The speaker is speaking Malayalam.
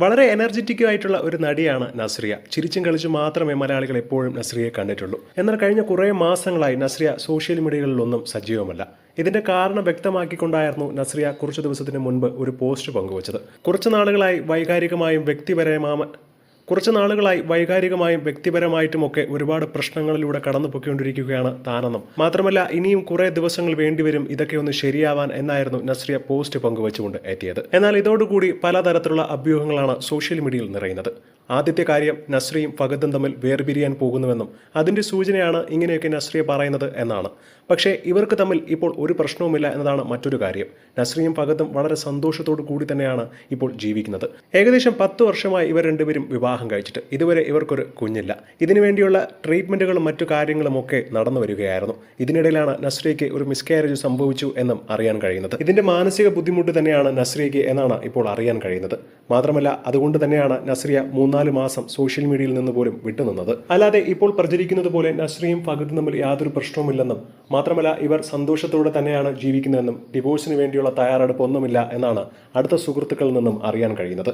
വളരെ എനർജറ്റിക് ആയിട്ടുള്ള ഒരു നടിയാണ് നസ്രിയ. ചിരിച്ചും കളിച്ചും മാത്രമേ മലയാളികൾ എപ്പോഴും നസ്രിയയെ കണ്ടിട്ടുള്ളൂ. എന്നാൽ കഴിഞ്ഞ കുറേ മാസങ്ങളായി നസ്രിയ സോഷ്യൽ മീഡിയകളിലൊന്നും സജീവമല്ല. ഇതിന്റെ കാരണം വ്യക്തമാക്കിക്കൊണ്ടായിരുന്നു നസ്രിയ കുറച്ചു ദിവസത്തിന് മുൻപ് ഒരു പോസ്റ്റ് പങ്കുവച്ചത്. കുറച്ചു നാളുകളായി വൈകാരികമായും വ്യക്തിപരമായിട്ടുമൊക്കെ ഒരുപാട് പ്രശ്നങ്ങളിലൂടെ കടന്നു പൊയ്ക്കൊണ്ടിരിക്കുകയാണ് താനെന്നും, മാത്രമല്ല ഇനിയും കുറേ ദിവസങ്ങൾ വേണ്ടിവരും ഇതൊക്കെ ഒന്ന് ശരിയാവാൻ എന്നായിരുന്നു നസ്രിയ പോസ്റ്റ് പങ്കുവച്ചുകൊണ്ട് എത്തിയത്. എന്നാൽ ഇതോടുകൂടി പലതരത്തിലുള്ള അഭ്യൂഹങ്ങളാണ് സോഷ്യൽ മീഡിയയിൽ നിറയുന്നത്. ആദ്യത്തെ കാര്യം, നസ്രിയും ഫഹദും തമ്മിൽ വേർപിരിയാൻ പോകുന്നുവെന്നും അതിന്റെ സൂചനയാണ് ഇങ്ങനെയൊക്കെ നസ്രിയ പറയുന്നത് എന്നാണ്. പക്ഷേ ഇവർക്ക് തമ്മിൽ ഇപ്പോൾ ഒരു പ്രശ്നവുമില്ല എന്നതാണ് മറ്റൊരു കാര്യം. നസ്രിയും ഫഹദും വളരെ സന്തോഷത്തോടു കൂടി തന്നെയാണ് ഇപ്പോൾ ജീവിക്കുന്നത്. ഏകദേശം 10 വർഷമായി ഇവർ രണ്ടുപേരും വിവാഹം കഴിച്ചിട്ട് ഇതുവരെ ഇവർക്കൊരു കുഞ്ഞില്ല. ഇതിനുവേണ്ടിയുള്ള ട്രീറ്റ്മെന്റുകളും മറ്റു കാര്യങ്ങളും ഒക്കെ നടന്നു വരികയായിരുന്നു. ഇതിനിടയിലാണ് നസ്രിയയ്ക്ക് ഒരു മിസ്കാരേജ് സംഭവിച്ചു എന്നും അറിയാൻ കഴിയുന്നത്. ഇതിന്റെ മാനസിക ബുദ്ധിമുട്ട് തന്നെയാണ് നസ്രിയയ്ക്ക് എന്നാണ് ഇപ്പോൾ അറിയാൻ കഴിയുന്നത്. മാത്രമല്ല അതുകൊണ്ട് തന്നെയാണ് നസ്രിയ 3-4 മാസം സോഷ്യൽ മീഡിയയിൽ നിന്ന് പോലും വിട്ടുനിന്നത്. അല്ലാതെ ഇപ്പോൾ പ്രചരിക്കുന്നത് പോലെ നസ്രിയും ഫഹദും തമ്മിൽ യാതൊരു പ്രശ്നവുമില്ലെന്നും, മാത്രമല്ല ഇവർ സന്തോഷത്തോടെ തന്നെയാണ് ജീവിക്കുന്നതെന്നും ഡിവോഴ്സിന് വേണ്ടിയുള്ള തയ്യാറെടുപ്പ് ഒന്നുമില്ല എന്നാണ് അടുത്ത സുഹൃത്തുക്കളിൽ നിന്നും അറിയാൻ കഴിയുന്നത്.